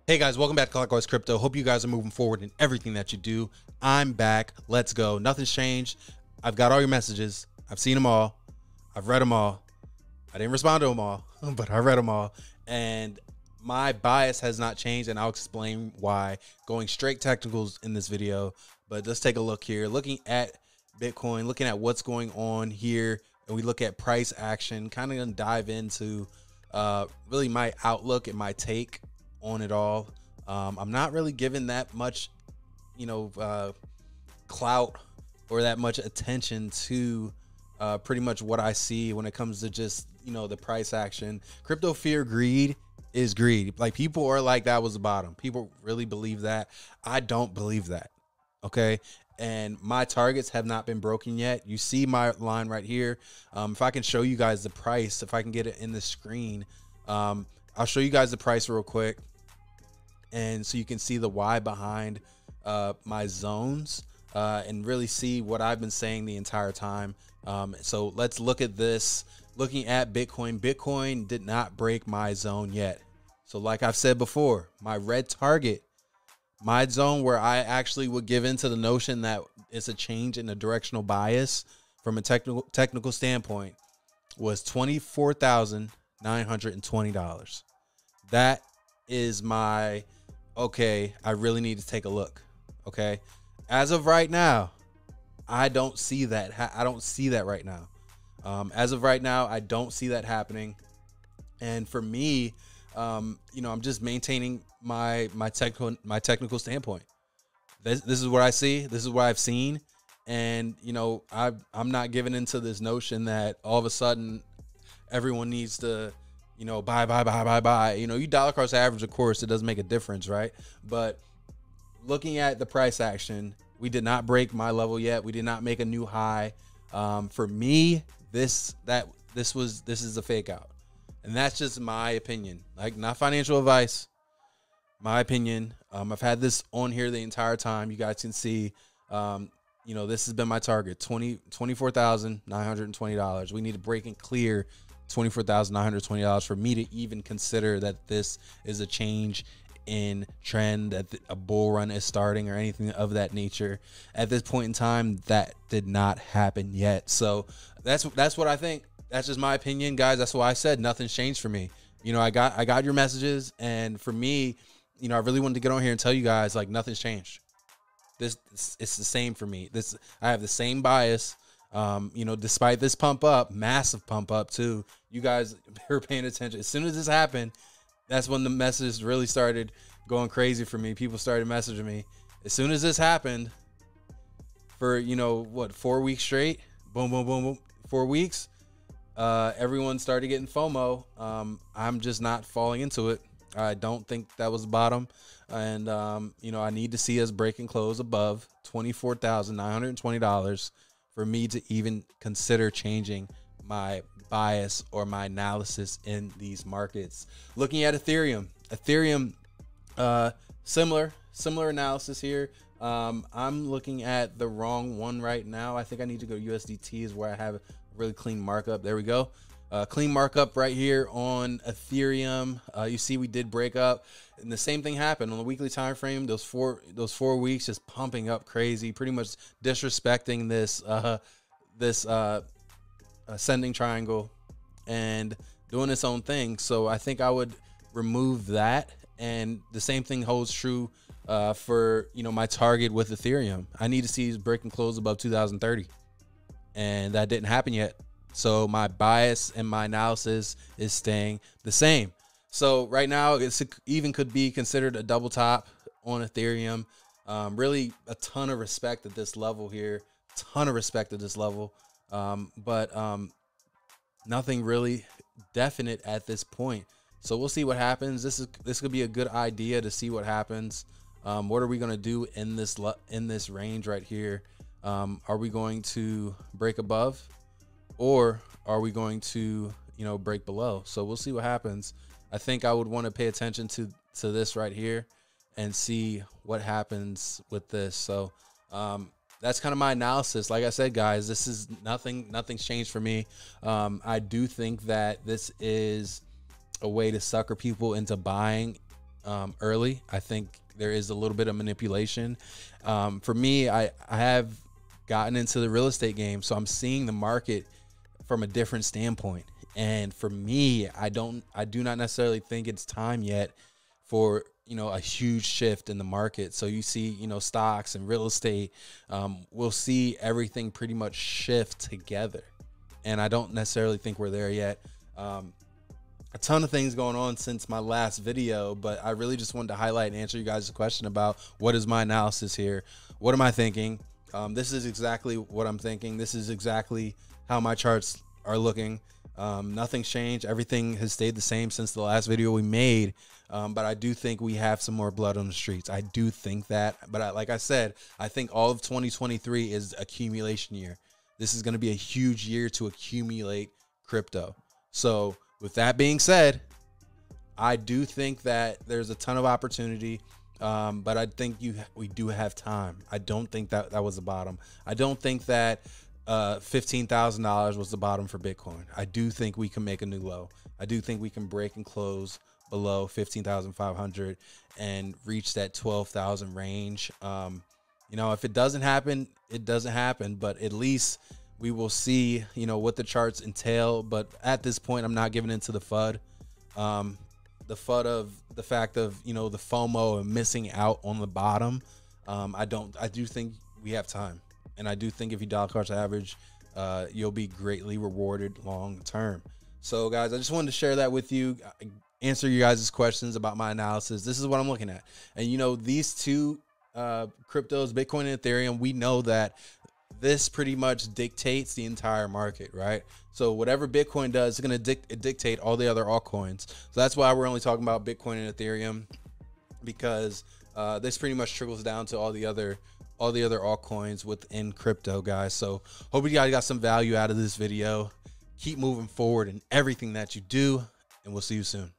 Hey guys, welcome back to CLOCKWISE Crypto. Hope you guys are moving forward in everything that you do. I'm back. Let's go. Nothing's changed. I've got all your messages. I've seen them all. I've read them all. I didn't respond to them all, but I read them all. And my bias has not changed, and I'll explain why. Going straight technicals in this video, but let's take a look here. Looking at Bitcoin, looking at what's going on here, and we look at price action, kind of gonna dive into really my outlook and my take on it all. I'm not really giving that much, clout or that much attention to pretty much what I see when it comes to just, the price action. Crypto fear, greed is greed. Like, people are like, that was the bottom. People really believe that. I don't believe that. Okay. And my targets have not been broken yet. You see my line right here. If I can show you guys the price, if I can get it in the screen, I'll show you guys the price real quick. And so you can see the why behind my zones and really see what I've been saying the entire time. So let's look at this. Looking at Bitcoin, Bitcoin did not break my zone yet. So like I've said before, my red target, my zone where I actually would give into the notion that it's a change in the directional bias from a technical standpoint, was $24,920. That is my, okay, I really need to take a look. Okay. As of right now, I don't see that. I don't see that right now. As of right now, I don't see that happening. And for me, I'm just maintaining my technical standpoint. This is what I see. This is what I've seen. And, I'm not giving into this notion that all of a sudden everyone needs to, buy. You dollar cost average, of course, it doesn't make a difference, right? But looking at the price action, we did not break my level yet. We did not make a new high. For me, this is a fake out. And that's just my opinion, like, not financial advice, my opinion. I've had this on here the entire time. You guys can see, this has been my target, $24,920. We need to break and clear $24,920 for me to even consider that this is a change in trend, that a bull run is starting or anything of that nature. At this point in time, that did not happen yet. So that's what I think. That's just my opinion, guys. That's why I said nothing's changed for me. I got your messages, and for me, I really wanted to get on here and tell you guys, like, nothing's changed. It's the same for me. I have the same bias. Despite this pump up, massive pump up too, you guys are paying attention. As soon as this happened, that's when the messages really started going crazy for me. People started messaging me. As soon as this happened, for 4 weeks straight, boom, boom, boom, boom, 4 weeks, everyone started getting FOMO. I'm just not falling into it. I don't think that was the bottom. And, I need to see us break and close above $24,920 for me to even consider changing my bias or my analysis in these markets. Looking at Ethereum, similar analysis here. I'm looking at the wrong one right now. I think I need to go USDT is where I have a really clean markup. There we go. Clean markup right here on Ethereum. You see we did break up, and the same thing happened on the weekly time frame. Those four weeks just pumping up crazy, pretty much disrespecting this ascending triangle and doing its own thing. So I think I would remove that, and the same thing holds true for my target with Ethereum. I need to see break and close above 2030, and that didn't happen yet. So my bias and my analysis is staying the same. So right now, it even could be considered a double top on Ethereum. Really a ton of respect at this level here. But nothing really definite at this point. So we'll see what happens. This could be a good idea to see what happens. What are we going to do in this range right here? Are we going to break above? Or are we going to, break below? So we'll see what happens. I think I would want to pay attention to this right here and see what happens with this. So that's kind of my analysis. Like I said, guys, this is nothing's changed for me. I do think that this is a way to sucker people into buying early. I think there is a little bit of manipulation. For me, I have gotten into the real estate game, so I'm seeing the market from a different standpoint. And for me, I do not necessarily think it's time yet for, you know, a huge shift in the market. So you see, you know, stocks and real estate, we'll see everything pretty much shift together. And I don't necessarily think we're there yet. A ton of things going on since my last video, but I really just wanted to highlight and answer you guys' question about what is my analysis here. What am I thinking? This is exactly what I'm thinking. This is exactly how my charts are looking. Nothing's changed. Everything has stayed the same since the last video we made. But I do think we have some more blood on the streets. I do think that. But like I said, I think all of 2023 is accumulation year. This is going to be a huge year to accumulate crypto. So with that being said, I do think that there's a ton of opportunity. But I think we do have time. I don't think that was the bottom. I don't think that $15,000 was the bottom for Bitcoin. I do think we can make a new low. I do think we can break and close below 15,500 and reach that 12,000 range. You know, if it doesn't happen, it doesn't happen, but at least we will see, you know, what the charts entail. But at this point, I'm not giving into the FUD. The FUD of the fact of, you know, the FOMO and missing out on the bottom. I do think we have time. And I do think if you dollar cost average, you'll be greatly rewarded long term. So guys, I just wanted to share that with you, answer you guys' questions about my analysis. This is what I'm looking at. And you know, these two cryptos, Bitcoin and Ethereum, we know that this pretty much dictates the entire market, right? So whatever Bitcoin does, it's going to dictate all the other altcoins. So that's why we're only talking about Bitcoin and Ethereum, because this pretty much trickles down to all the other altcoins within crypto, guys. So hope you guys got some value out of this video. Keep moving forward in everything that you do, and we'll see you soon.